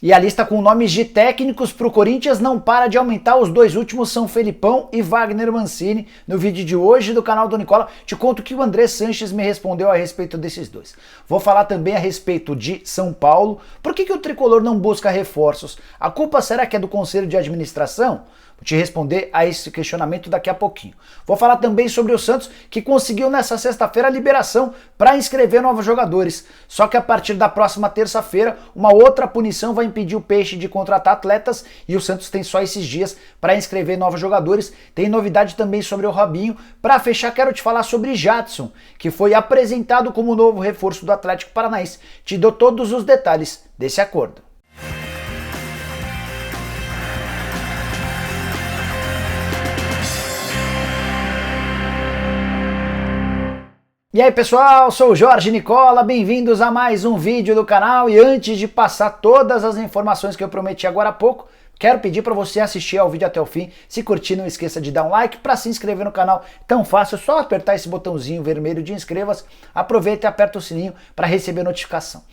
E a lista com nomes de técnicos para o Corinthians não para de aumentar. Os dois últimos são Felipão e Wagner Mancini. No vídeo de hoje do canal do Nicola, te conto que o André Sanches me respondeu a respeito desses dois. Vou falar também a respeito de São Paulo. Por que o tricolor não busca reforços? A culpa será que é do Conselho de Administração? Vou te responder a esse questionamento daqui a pouquinho. Vou falar também sobre o Santos, que conseguiu nessa sexta-feira a liberação para inscrever novos jogadores. Só que a partir da próxima terça-feira, uma outra punição vai impedir o Peixe de contratar atletas e o Santos tem só esses dias para inscrever novos jogadores. Tem novidade também sobre o Robinho. Para fechar, quero te falar sobre Jadson, que foi apresentado como novo reforço do Atlético Paranaense. Te dou todos os detalhes desse acordo. E aí pessoal, sou o Jorge Nicola, bem-vindos a mais um vídeo do canal. E antes de passar todas as informações que eu prometi agora há pouco, quero pedir para você assistir ao vídeo até o fim. Se curtir, não esqueça de dar um like. Para se inscrever no canal, tão fácil, é só apertar esse botãozinho vermelho de inscreva-se. Aproveita e aperta o sininho para receber notificação.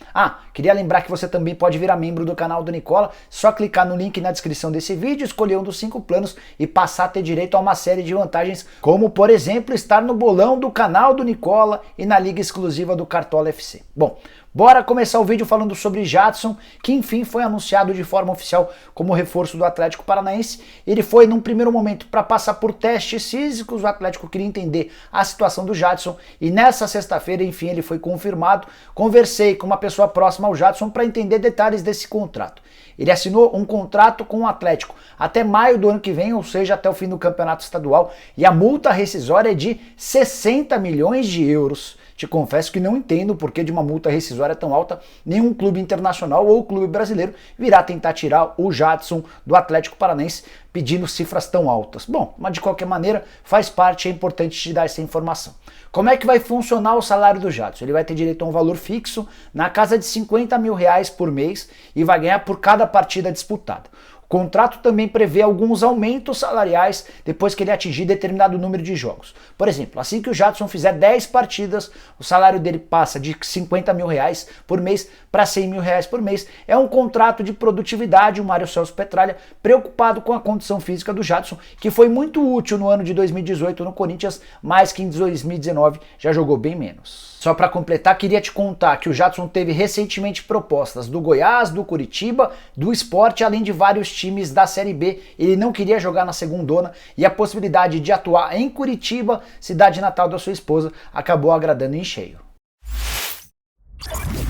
Queria lembrar que você também pode virar membro do canal do Nicola. Só clicar no link na descrição desse vídeo, escolher um dos 5 planos e passar a ter direito a uma série de vantagens, como por exemplo, estar no bolão do canal do Nicola e na liga exclusiva do Cartola FC. Bom, bora começar o vídeo falando sobre Jadson, que enfim foi anunciado de forma oficial como reforço do Atlético Paranaense. Ele foi num primeiro momento para passar por testes físicos, o Atlético queria entender a situação do Jadson e nessa sexta-feira, enfim, ele foi confirmado. Conversei com uma pessoa próxima ao Jadson para entender detalhes desse contrato. Ele assinou um contrato com o Atlético até maio do ano que vem, ou seja, até o fim do campeonato estadual, e a multa rescisória é de 60 milhões de euros. Te confesso que não entendo o porquê de uma multa rescisória tão alta. Nenhum clube internacional ou clube brasileiro virá tentar tirar o Jadson do Atlético Paranaense pedindo cifras tão altas. Bom, mas de qualquer maneira faz parte, é importante te dar essa informação. Como é que vai funcionar o salário do Jadson? Ele vai ter direito a um valor fixo na casa de 50 mil reais por mês e vai ganhar por cada partida disputada. O contrato também prevê alguns aumentos salariais depois que ele atingir determinado número de jogos. Por exemplo, assim que o Jadson fizer 10 partidas, o salário dele passa de 50 mil reais por mês para 100 mil reais por mês. É um contrato de produtividade. O Mário Celso Petralha, preocupado com a condição física do Jadson, que foi muito útil no ano de 2018 no Corinthians, mas que em 2019 já jogou bem menos. Só para completar, queria te contar que o Jadson teve recentemente propostas do Goiás, do Curitiba, do Sport, além de vários times da Série B. Ele não queria jogar na segundona e a possibilidade de atuar em Curitiba, cidade natal da sua esposa, acabou agradando em cheio.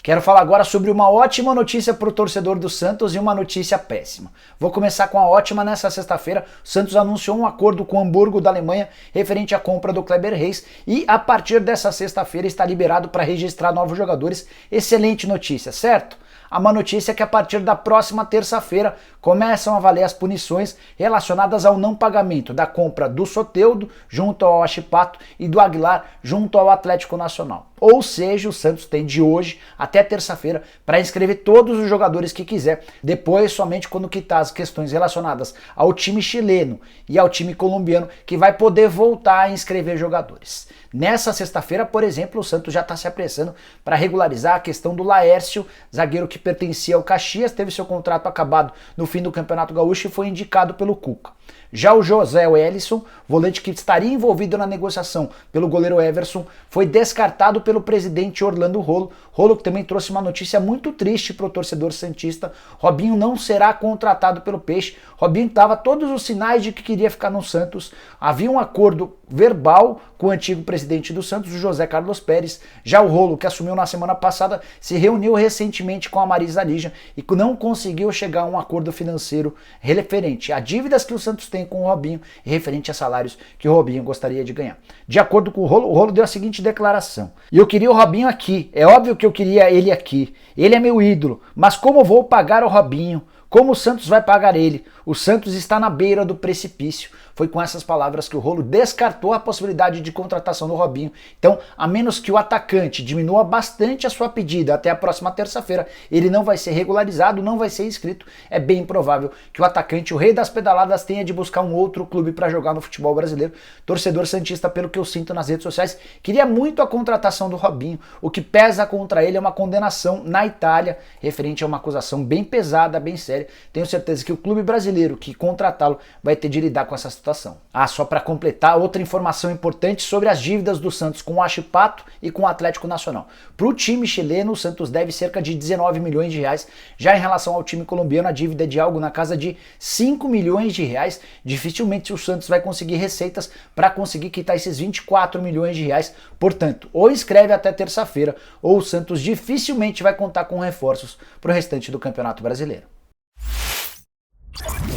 Quero falar agora sobre uma ótima notícia para o torcedor do Santos e uma notícia péssima. Vou começar com a ótima. Nessa sexta-feira, o Santos anunciou um acordo com o Hamburgo da Alemanha referente à compra do Kleber Reis e a partir dessa sexta-feira está liberado para registrar novos jogadores. Excelente notícia, certo? A má notícia é que a partir da próxima terça-feira começam a valer as punições relacionadas ao não pagamento da compra do Soteldo junto ao Achipato e do Aguilar junto ao Atlético Nacional. Ou seja, o Santos tem de hoje até terça-feira para inscrever todos os jogadores que quiser. Depois, somente quando quitar as questões relacionadas ao time chileno e ao time colombiano, que vai poder voltar a inscrever jogadores. Nessa sexta-feira, por exemplo, o Santos já está se apressando para regularizar a questão do Laércio, zagueiro que pertencia ao Caxias, teve seu contrato acabado no fim do Campeonato Gaúcho e foi indicado pelo Cuca. Já o José Wellison, volante que estaria envolvido na negociação pelo goleiro Everson, foi descartado pelo presidente Orlando Rolo. Rolo que também trouxe uma notícia muito triste para o torcedor santista. Robinho não será contratado pelo Peixe. Robinho dava todos os sinais de que queria ficar no Santos. Havia um acordo verbal com o antigo presidente do Santos, o José Carlos Pérez. Já o Rolo, que assumiu na semana passada, se reuniu recentemente com a Marisa Ligia e não conseguiu chegar a um acordo financeiro referente a dívidas que o Santos tem com o Robinho e referente a salários que o Robinho gostaria de ganhar. De acordo com o Rolo deu a seguinte declaração: "E eu queria o Robinho aqui, é óbvio que eu queria ele aqui, ele é meu ídolo, mas como vou pagar o Robinho? Como o Santos vai pagar ele? O Santos está na beira do precipício. Foi com essas palavras que o Rolo descartou a possibilidade de contratação do Robinho. Então, a menos que o atacante diminua bastante a sua pedida até a próxima terça-feira, ele não vai ser regularizado, não vai ser inscrito. É bem provável que o atacante, o rei das pedaladas, tenha de buscar um outro clube para jogar no futebol brasileiro. Torcedor santista, pelo que eu sinto nas redes sociais, queria muito a contratação do Robinho. O que pesa contra ele é uma condenação na Itália, referente a uma acusação bem pesada, bem séria. Tenho certeza que o clube brasileiro que contratá-lo vai ter de lidar com essa situação. Só para completar, outra informação importante sobre as dívidas do Santos com o Huachipato e com o Atlético Nacional. Para o time chileno, o Santos deve cerca de 19 milhões de reais. Já em relação ao time colombiano, a dívida é de algo na casa de 5 milhões de reais. Dificilmente o Santos vai conseguir receitas para conseguir quitar esses 24 milhões de reais. Portanto, ou escreve até terça-feira, ou o Santos dificilmente vai contar com reforços para o restante do Campeonato Brasileiro.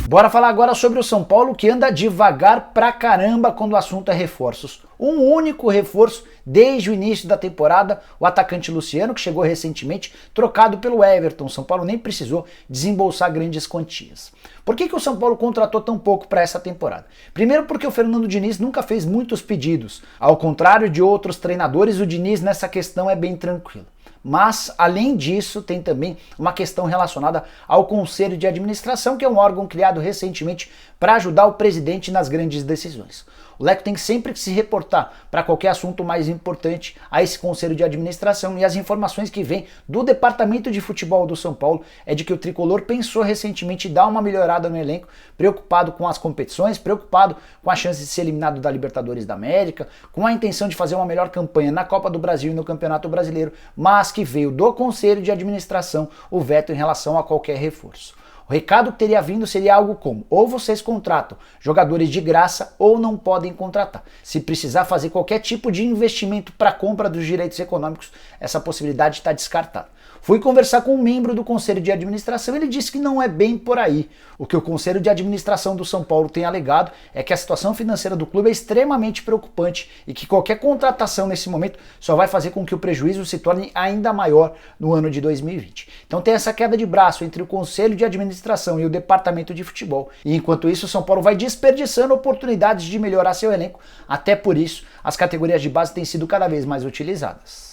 Bora falar agora sobre o São Paulo, que anda devagar pra caramba quando o assunto é reforços. Um único reforço desde o início da temporada, o atacante Luciano, que chegou recentemente, trocado pelo Everton. O São Paulo nem precisou desembolsar grandes quantias. Por que o São Paulo contratou tão pouco para essa temporada? Primeiro porque o Fernando Diniz nunca fez muitos pedidos. Ao contrário de outros treinadores, o Diniz nessa questão é bem tranquilo. Mas, além disso, tem também uma questão relacionada ao Conselho de Administração, que é um órgão criado recentemente para ajudar o presidente nas grandes decisões. O Leco tem sempre que se reportar para qualquer assunto mais importante a esse Conselho de Administração, e as informações que vêm do Departamento de Futebol do São Paulo é de que o Tricolor pensou recentemente em dar uma melhorada no elenco, preocupado com as competições, preocupado com a chance de ser eliminado da Libertadores da América, com a intenção de fazer uma melhor campanha na Copa do Brasil e no Campeonato Brasileiro, mas que veio do Conselho de Administração o veto em relação a qualquer reforço. O recado que teria vindo seria algo como: ou vocês contratam jogadores de graça ou não podem contratar. Se precisar fazer qualquer tipo de investimento para a compra dos direitos econômicos, essa possibilidade está descartada. Fui conversar com um membro do Conselho de Administração e ele disse que não é bem por aí. O que o Conselho de Administração do São Paulo tem alegado é que a situação financeira do clube é extremamente preocupante e que qualquer contratação nesse momento só vai fazer com que o prejuízo se torne ainda maior no ano de 2020. Então tem essa queda de braço entre o Conselho de Administração e o Departamento de Futebol. E enquanto isso, o São Paulo vai desperdiçando oportunidades de melhorar seu elenco. Até por isso, as categorias de base têm sido cada vez mais utilizadas.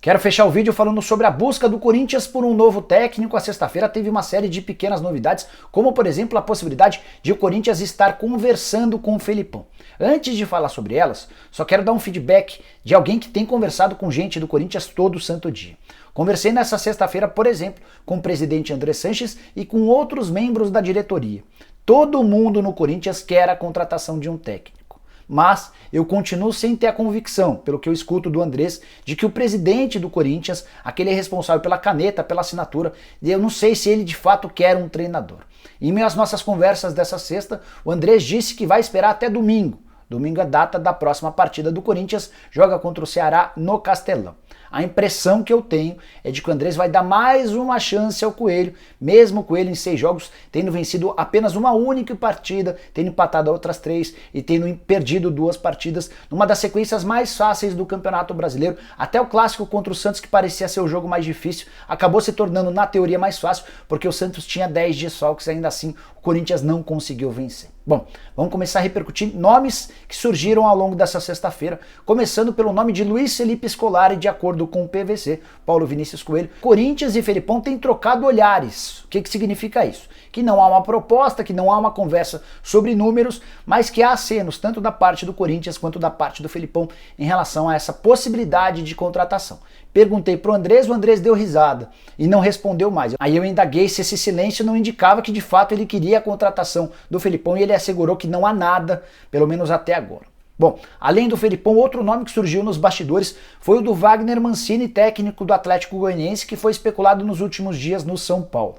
Quero fechar o vídeo falando sobre a busca do Corinthians por um novo técnico. A sexta-feira teve uma série de pequenas novidades, como por exemplo a possibilidade de o Corinthians estar conversando com o Felipão. Antes de falar sobre elas, só quero dar um feedback de alguém que tem conversado com gente do Corinthians todo santo dia. Conversei nessa sexta-feira, por exemplo, com o presidente André Sanches e com outros membros da diretoria. Todo mundo no Corinthians quer a contratação de um técnico. Mas eu continuo sem ter a convicção, pelo que eu escuto do Andrés, de que o presidente do Corinthians, aquele responsável pela caneta, pela assinatura, eu não sei se ele de fato quer um treinador. Em meio às nossas conversas dessa sexta, o Andrés disse que vai esperar até domingo. Domingo é a data da próxima partida do Corinthians, joga contra o Ceará no Castelão. A impressão que eu tenho é de que o Andrés vai dar mais uma chance ao Coelho, mesmo o Coelho em 6 jogos tendo vencido apenas uma única partida, tendo empatado outras 3 e tendo perdido 2 partidas, numa das sequências mais fáceis do Campeonato Brasileiro. Até o clássico contra o Santos, que parecia ser o jogo mais difícil, acabou se tornando na teoria mais fácil, porque o Santos tinha 10 desfalques, ainda assim o Corinthians não conseguiu vencer. Bom, vamos começar a repercutir nomes que surgiram ao longo dessa sexta-feira, começando pelo nome de Luiz Felipe Scolari. De acordo com o PVC, Paulo Vinícius Coelho, Corinthians e Felipão têm trocado olhares. O que significa isso? Que não há uma proposta, que não há uma conversa sobre números, mas que há acenos tanto da parte do Corinthians quanto da parte do Felipão em relação a essa possibilidade de contratação. Perguntei pro Andrés, o Andrés deu risada e não respondeu mais. Aí eu indaguei se esse silêncio não indicava que de fato ele queria a contratação do Felipão e ele assegurou que não há nada, pelo menos até agora. Bom, além do Felipão, outro nome que surgiu nos bastidores foi o do Wagner Mancini, técnico do Atlético Goianiense, que foi especulado nos últimos dias no São Paulo.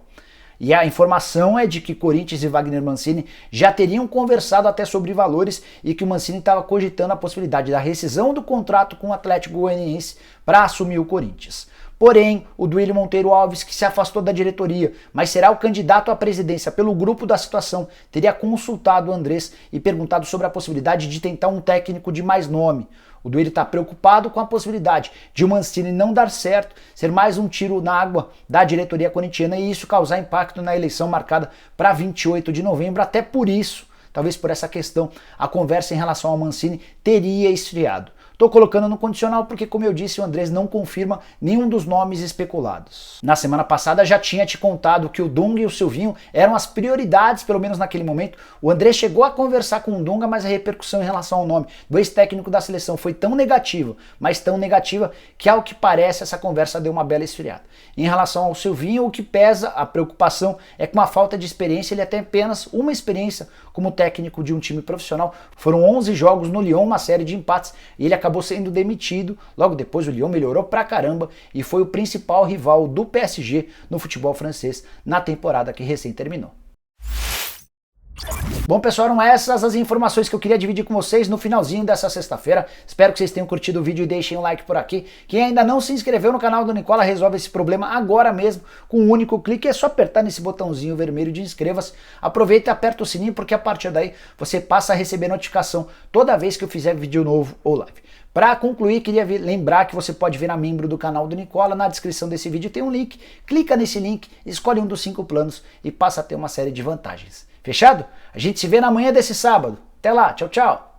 E a informação é de que Corinthians e Wagner Mancini já teriam conversado até sobre valores e que o Mancini estava cogitando a possibilidade da rescisão do contrato com o Atlético Goianiense para assumir o Corinthians. Porém, o Duílio Monteiro Alves, que se afastou da diretoria, mas será o candidato à presidência pelo grupo da situação, teria consultado o Andrés e perguntado sobre a possibilidade de tentar um técnico de mais nome. O Duílio está preocupado com a possibilidade de o Mancini não dar certo, ser mais um tiro na água da diretoria corintiana e isso causar impacto na eleição marcada para 28 de novembro. Até por isso, talvez por essa questão, a conversa em relação ao Mancini teria esfriado. Estou colocando no condicional porque, como eu disse, o Andrés não confirma nenhum dos nomes especulados. Na semana passada já tinha te contado que o Dunga e o Silvinho eram as prioridades, pelo menos naquele momento. O Andrés chegou a conversar com o Dunga, mas a repercussão em relação ao nome do ex-técnico da seleção foi tão negativa, mas tão negativa, que ao que parece essa conversa deu uma bela esfriada. Em relação ao Silvinho, o que pesa, a preocupação é com a falta de experiência. Ele tem apenas uma experiência como técnico de um time profissional. Foram 11 jogos no Lyon, uma série de empates, e ele acabou sendo demitido. Logo depois o Lyon melhorou pra caramba e foi o principal rival do PSG no futebol francês na temporada que recém terminou. Bom, pessoal, eram essas as informações que eu queria dividir com vocês no finalzinho dessa sexta-feira. Espero que vocês tenham curtido o vídeo e deixem um like por aqui. Quem ainda não se inscreveu no canal do Nicola, resolve esse problema agora mesmo com um único clique. É só apertar nesse botãozinho vermelho de inscreva-se. Aproveita e aperta o sininho, porque a partir daí você passa a receber notificação toda vez que eu fizer vídeo novo ou live. Para concluir, queria lembrar que você pode virar membro do canal do Nicola. Na descrição desse vídeo tem um link. Clica nesse link, escolhe um dos 5 planos e passa a ter uma série de vantagens. Fechado? A gente se vê na manhã desse sábado. Até lá, tchau, tchau!